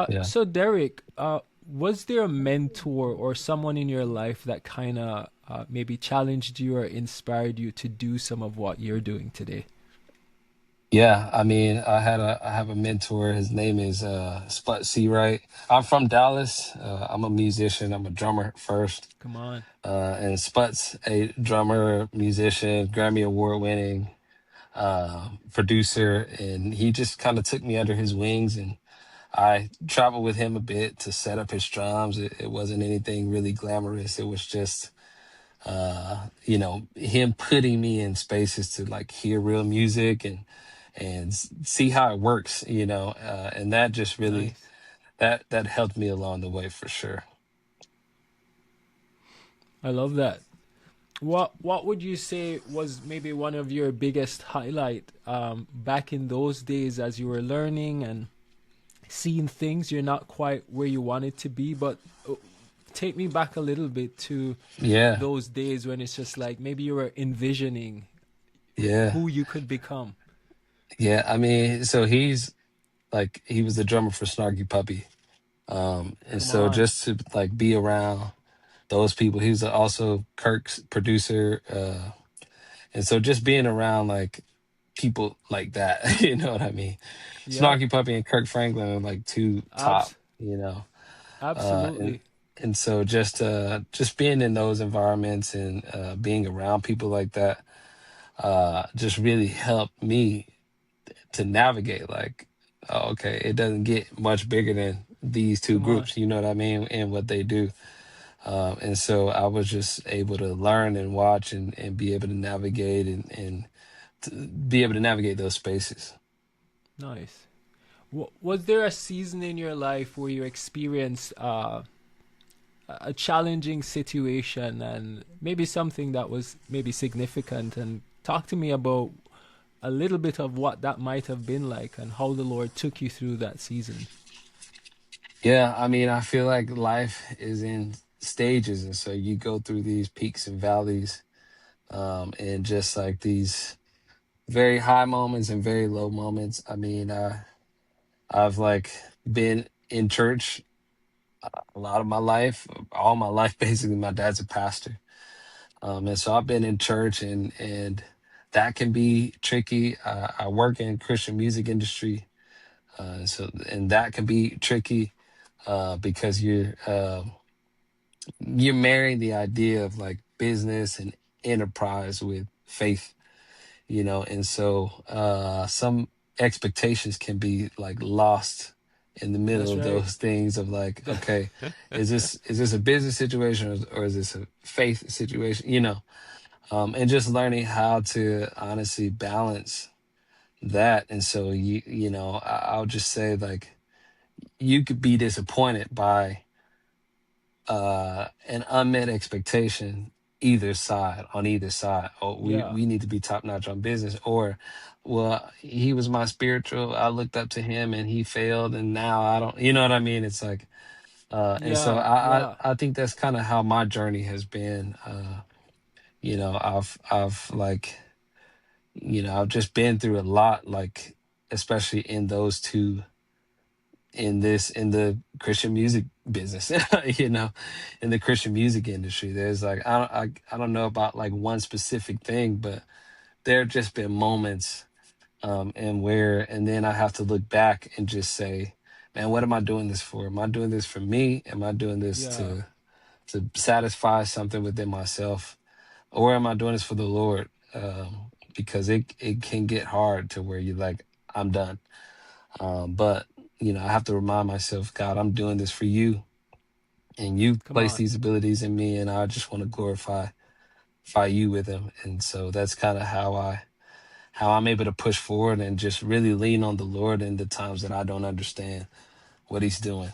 Yeah. So Derek, was there a mentor or someone in your life that kind of maybe challenged you or inspired you to do some of what you're doing today? Yeah, I mean, I have a mentor. His name is Sput Seawright. I'm from Dallas. I'm a musician. I'm a drummer first. Come on. And Sput's a drummer, musician, Grammy Award winning producer, and he just kind of took me under his wings, and I traveled with him a bit to set up his drums. It wasn't anything really glamorous. It was just him putting me in spaces to like hear real music and see how it works, and that just really Nice. that helped me along the way for sure. I love that. What would you say was maybe one of your biggest highlight back in those days as you were learning and seeing things you're not quite where you wanted to be, but take me back a little bit to Yeah, those days when it's just like maybe you were envisioning yeah, who you could become. yeah. I mean, so he was the drummer for Snarky Puppy. And Come so on. just to like be around those people, he was also Kirk's producer. And so just being around like people like that, you know what I mean? Yep. Snarky Puppy and Kirk Franklin are like two top, Abs- you know. Uh and absolutely. and so just being in those environments and being around people like that just really helped me to navigate like, oh, okay, it doesn't get much bigger than these two Come on. groups, you know what I mean, and what they do. And so I was just able to learn and watch and be able to navigate and to be able to navigate those spaces. Nice. Was there a season in your life where you experienced a challenging situation and maybe something that was maybe significant? And talk to me about a little bit of what that might have been like and how the Lord took you through that season. Yeah, I mean, I feel like life is in stages, and so you go through these peaks and valleys, and just like these very high moments and very low moments. I mean, I've like been in church a lot of my life, all my life. Basically, my dad's a pastor, and so I've been in church, and that can be tricky. I work in Christian music industry, and that can be tricky because you're marrying the idea of like business and enterprise with faith, and so some expectations can be like lost in the middle That's of right. those things of like, okay, is this a business situation, or is this a faith situation, and just learning how to honestly balance that. And so I'll just say like you could be disappointed by an unmet expectation on either side. Oh, we Yeah. we need to be top notch on business, or well, he was my spiritual, I looked up to him and he failed and now I don't, you know what I mean? It's like and so Yeah. I Yeah. I, I think that's kind of how my journey has been. I've like, I've just been through a lot, like especially in those two, in the Christian music business, you know, in the Christian music industry. There's like I don't know about like one specific thing, but there have just been moments, and then I have to look back and just say, man, what am I doing this for? Am I doing this for me? Am I doing this Yeah. to satisfy something within myself, or am I doing this for the Lord? Because it can get hard to where you're like, I'm done. But I have to remind myself, God, I'm doing this for you, and you Come place on. these abilities in me, and I just want to glorify you with them. And so that's kind of how I'm able to push forward and just really lean on the Lord in the times that I don't understand what He's doing.